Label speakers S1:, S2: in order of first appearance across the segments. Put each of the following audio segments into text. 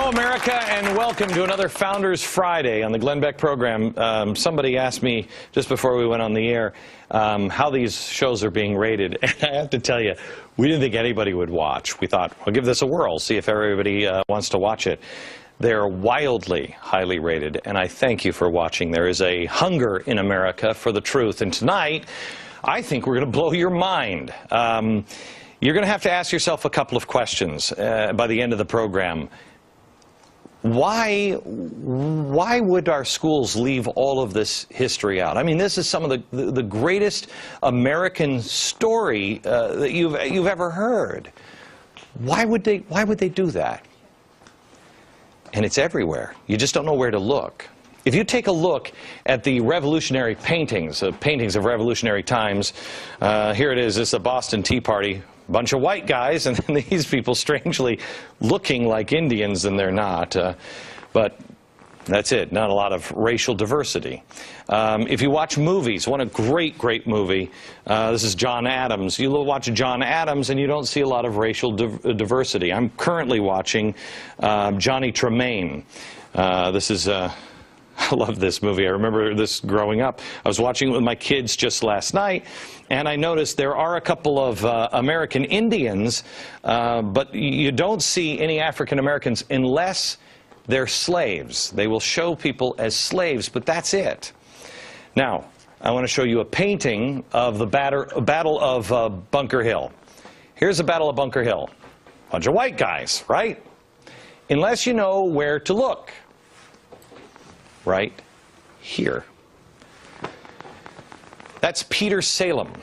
S1: Hello, America, and welcome to another Founders Friday on the Glenn Beck program. Somebody asked me just before we went on the air how these shows are being rated. And I have to tell you, we didn't think anybody would watch. We thought, we'll give this a whirl, see if everybody wants to watch it. They're wildly highly rated, and I thank you for watching. There is a hunger in America for the truth, and tonight, I think we're going to blow your mind. You're going to have to ask yourself a couple of questions by the end of the program. Why would our schools leave all of this history out? I mean, this is some of the greatest American story that you've ever heard. Why would they do that? And it's everywhere. You just don't know where to look. If you take a look at the revolutionary paintings of revolutionary times, here it is. This is a Boston Tea Party. Bunch of white guys, and then these people strangely looking like Indians, and they're not. But that's it. Not a lot of racial diversity. If you watch movies, one a great movie. This is John Adams. You watch John Adams, and you don't see a lot of racial diversity. I'm currently watching Johnny Tremaine. This is. I love this movie. I remember this growing up. I was watching it with my kids just last night, and I noticed there are a couple of American Indians, but you don't see any African Americans unless they're slaves. They will show people as slaves, but that's it. Now, I want to show you a painting of the Battle of Bunker Hill. Here's the Battle of Bunker Hill. Bunch of white guys, right? Unless you know where to look. Right here. That's Peter Salem.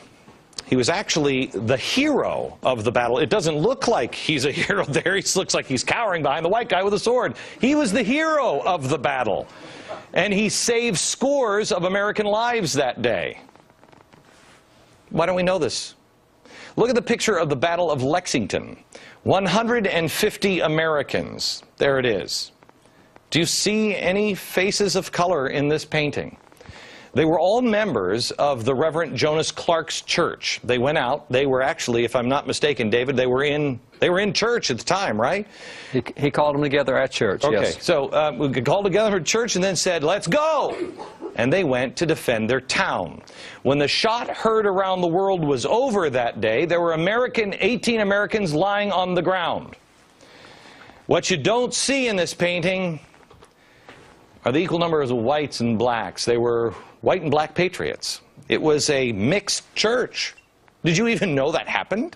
S1: He was actually the hero of the battle. It doesn't look like he's a hero there. He looks like he's cowering behind the white guy with a sword. He was the hero of the battle. And he saved scores of American lives that day. Why don't we know this? Look at the picture of the Battle of Lexington. 150 Americans. There it is. Do you see any faces of color in this painting? They were all members of the Reverend Jonas Clark's church. They went out. They were actually, if I'm not mistaken, David, they were in church at the time, right?
S2: He called them together at church,
S1: okay.
S2: Yes.
S1: So we called together at church and then said, let's go! And they went to defend their town. When the shot heard around the world was over that day, there were 18 Americans lying on the ground. What you don't see in this painting are the equal numbers of whites and blacks. They were white and black patriots. It was a mixed church. Did you even know that happened?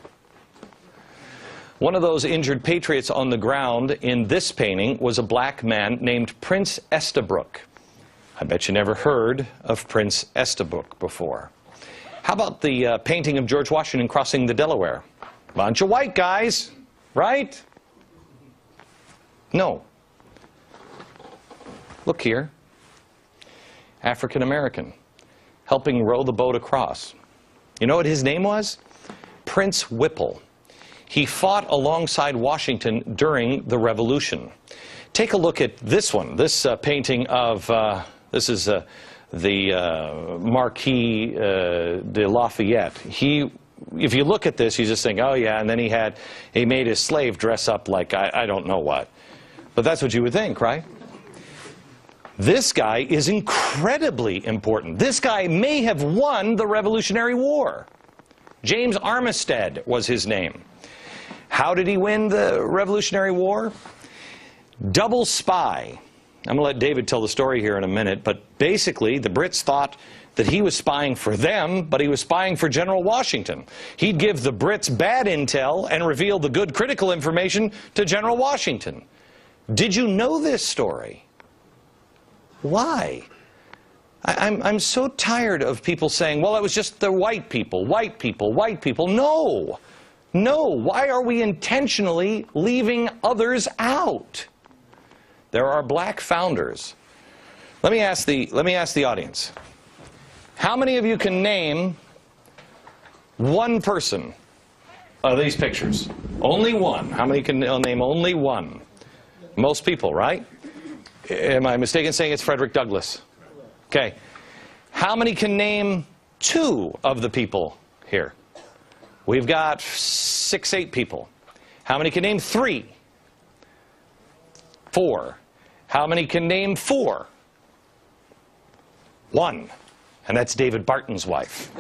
S1: One of those injured patriots on the ground in this painting was a black man named Prince Estabrook. I bet you never heard of Prince Estabrook before. How about the painting of George Washington crossing the Delaware? Bunch of white guys, right? No. Look here. African American, helping row the boat across. You know what his name was? Prince Whipple. He fought alongside Washington during the Revolution. Take a look at this one. This painting of, this is the Marquis de Lafayette. If you look at this, you just think, oh yeah, and then he made his slave dress up like I don't know what. But that's what you would think, right? This guy is incredibly important. This guy may have won the Revolutionary War. James Armistead was his name. How did he win the Revolutionary War? Double spy. I'm going to let David tell the story here in a minute, but basically the Brits thought that he was spying for them, but he was spying for General Washington. He'd give the Brits bad intel and reveal the good critical information to General Washington. Did you know this story? Why? I'm so tired of people saying, well, it was just the white people, white people, white people. No. No. Why are we intentionally leaving others out? There are black founders. Let me ask the audience. How many of you can name one person of these pictures? Only one. How many can name only one? Most people, right? Am I mistaken in saying it's Frederick Douglass? Okay. How many can name two of the people here? We've got 6, 8 people. How many can name 3? 4. How many can name 4? 1. And that's David Barton's wife.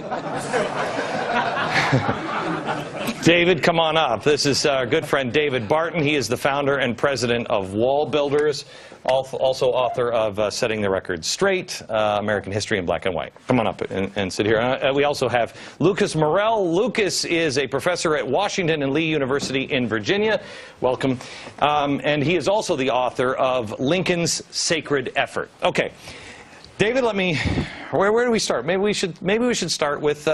S1: David, come on up. This is our good friend David Barton. He is the founder and president of Wall Builders, also author of Setting the Record Straight, American History in Black and White. Come on up and sit here. We also have Lucas Morell. Lucas is a professor at Washington and Lee University in Virginia. Welcome. And he is also the author of Lincoln's Sacred Effort. Okay. David, where do we start? Maybe we should start with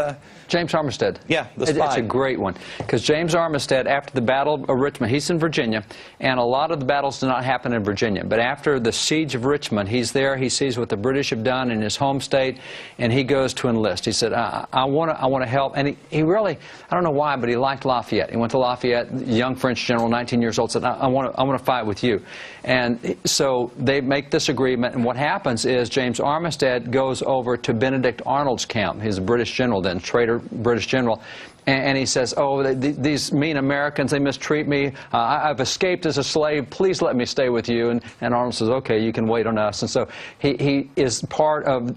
S2: James Armistead.
S1: Yeah, the spy.
S2: It's a great one, because James Armistead, after the Battle of Richmond, he's in Virginia, and a lot of the battles do not happen in Virginia. But after the siege of Richmond, he's there. He sees what the British have done in his home state, and he goes to enlist. He said, "I want to help." And he really, I don't know why, but he liked Lafayette. He went to Lafayette, young French general, 19 years old, said, "I want to fight with you." And so they make this agreement, and what happens is James Armistead goes over to Benedict Arnold's camp. He's a British general then, traitor British general. And he says, "Oh, these mean Americans, they mistreat me. I've escaped as a slave. Please let me stay with you." And Arnold says, "Okay, you can wait on us." And so he is part of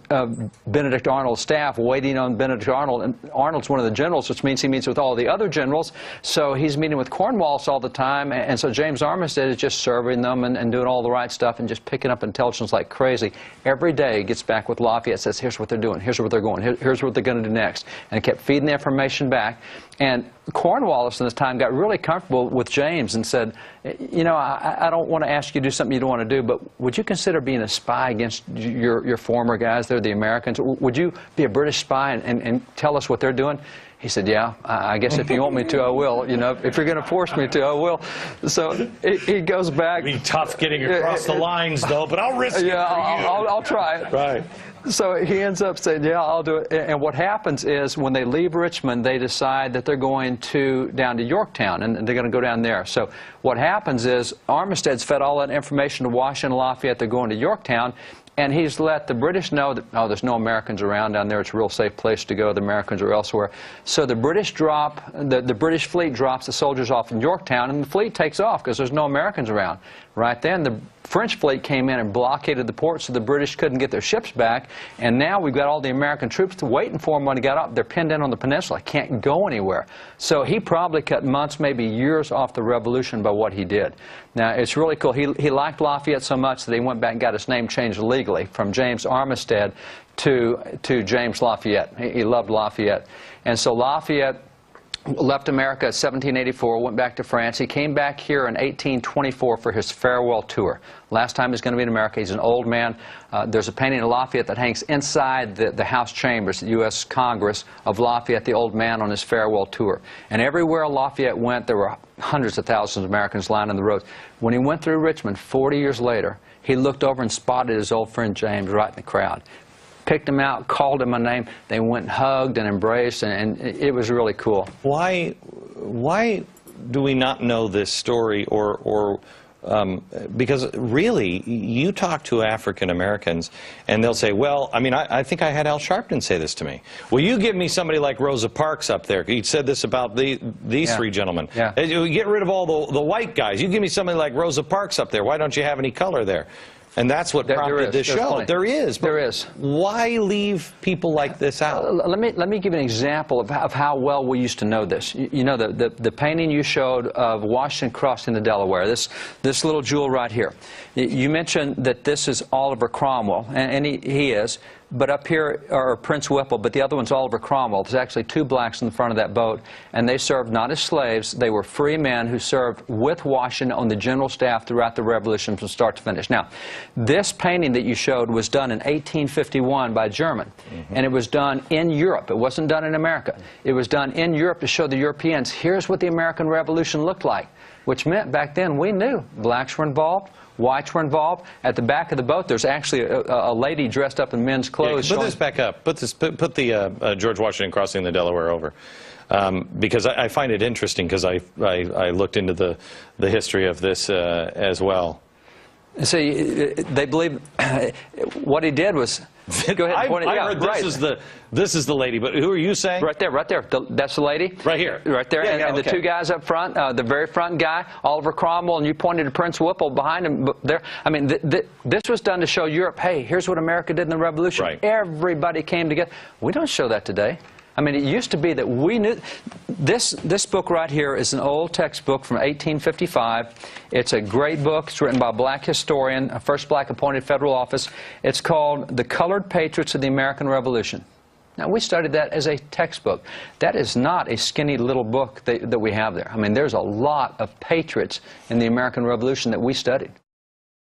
S2: Benedict Arnold's staff, waiting on Benedict Arnold. And Arnold's one of the generals, which means he meets with all the other generals. So he's meeting with Cornwallis all the time. And so James Armistead is just serving them and doing all the right stuff and just picking up intelligence like crazy. Every day he gets back with Lafayette, says, "Here's what they're doing. Here's where they're going. Here's what they're going to do next." And kept feeding the information back. And Cornwallis in this time got really comfortable with James and said, "You know, I don't want to ask you to do something you don't want to do, but would you consider being a spy against your former guys there, the Americans? Would you be a British spy and tell us what they're doing?" He said, "Yeah, I guess if you want me to, I will. You know, if you're going to force me to, I will." So he goes back.
S1: It'd be tough getting across the lines, though, but I'll risk it for you.
S2: I'll try it.
S1: Right.
S2: So he ends up saying, "Yeah, I'll do it." And what happens is when they leave Richmond, they decide that they're going down to Yorktown, and they're going to go down there. So what happens is Armistead's fed all that information to Washington and Lafayette. They're going to Yorktown. And he's let the British know that, oh, there's no Americans around down there. It's a real safe place to go. The Americans are elsewhere. So the British the British fleet drops the soldiers off in Yorktown, and the fleet takes off because there's no Americans around. Right then, the French fleet came in and blockaded the port, so the British couldn't get their ships back. And now we've got all the American troops waiting for them when he got up. They're pinned in on the peninsula. Can't go anywhere. So he probably cut months, maybe years off the revolution by what he did. Now, it's really cool. He liked Lafayette so much that he went back and got his name changed legally from James Armistead to James Lafayette. He loved Lafayette. And so Lafayette left America in 1784, went back to France. He came back here in 1824 for his farewell tour. Last time he's going to be in America. He's an old man. There's a painting of Lafayette that hangs inside the House chambers, the U.S. Congress, of Lafayette, the old man, on his farewell tour. And everywhere Lafayette went, there were hundreds of thousands of Americans lining the roads. When he went through Richmond 40 years later, he looked over and spotted his old friend James right in the crowd. Picked him out, called him a name. They went and hugged and embraced, and it was really cool.
S1: Why do we not know this story, because really, you talk to African Americans, and they'll say, "Well, I mean, I think I had Al Sharpton say this to me. Well, you give me somebody like Rosa Parks up there. He said this about these three gentlemen.
S2: Yeah.
S1: You get rid of all the white guys. You give me somebody like Rosa Parks up there. Why don't you have any color there?" And that's what prompted this show. There is. Why leave people like this out?
S2: Let me give you an example of how well we used to know this. You know, the painting you showed of Washington crossing the Delaware, this little jewel right here. You mentioned that this is Oliver Cromwell, and he is. But up here are Prince Whipple, but the other one's Oliver Cromwell. There's actually two blacks in the front of that boat, and they served not as slaves. They were free men who served with Washington on the general staff throughout the Revolution from start to finish. Now, this painting that you showed was done in 1851 by a German, and it was done in Europe. It wasn't done in America. It was done in Europe to show the Europeans, here's what the American Revolution looked like, which meant back then we knew blacks were involved, whites were involved. At the back of the boat, there's actually a lady dressed up in men's clothes.
S1: Yeah, put this back up. Put the George Washington crossing the Delaware over, because I find it interesting because I looked into the history of this as well.
S2: See, they believe what he did was. Go ahead.
S1: I heard this is the lady, but who are you saying?
S2: Right there, right there. That's the lady.
S1: Right here.
S2: Right there.
S1: Yeah,
S2: and
S1: okay.
S2: the two guys up front, the very front guy, Oliver Cromwell, and you pointed to Prince Whipple behind him there. I mean, this was done to show Europe, hey, here's what America did in the Revolution.
S1: Right.
S2: Everybody came together. We don't show that today. I mean, it used to be that we knew. This book right here is an old textbook from 1855. It's a great book. It's written by a black historian, a first black appointed federal office. It's called The Colored Patriots of the American Revolution. Now, we studied that as a textbook. That is not a skinny little book that we have there. I mean, there's a lot of patriots in the American Revolution that we studied.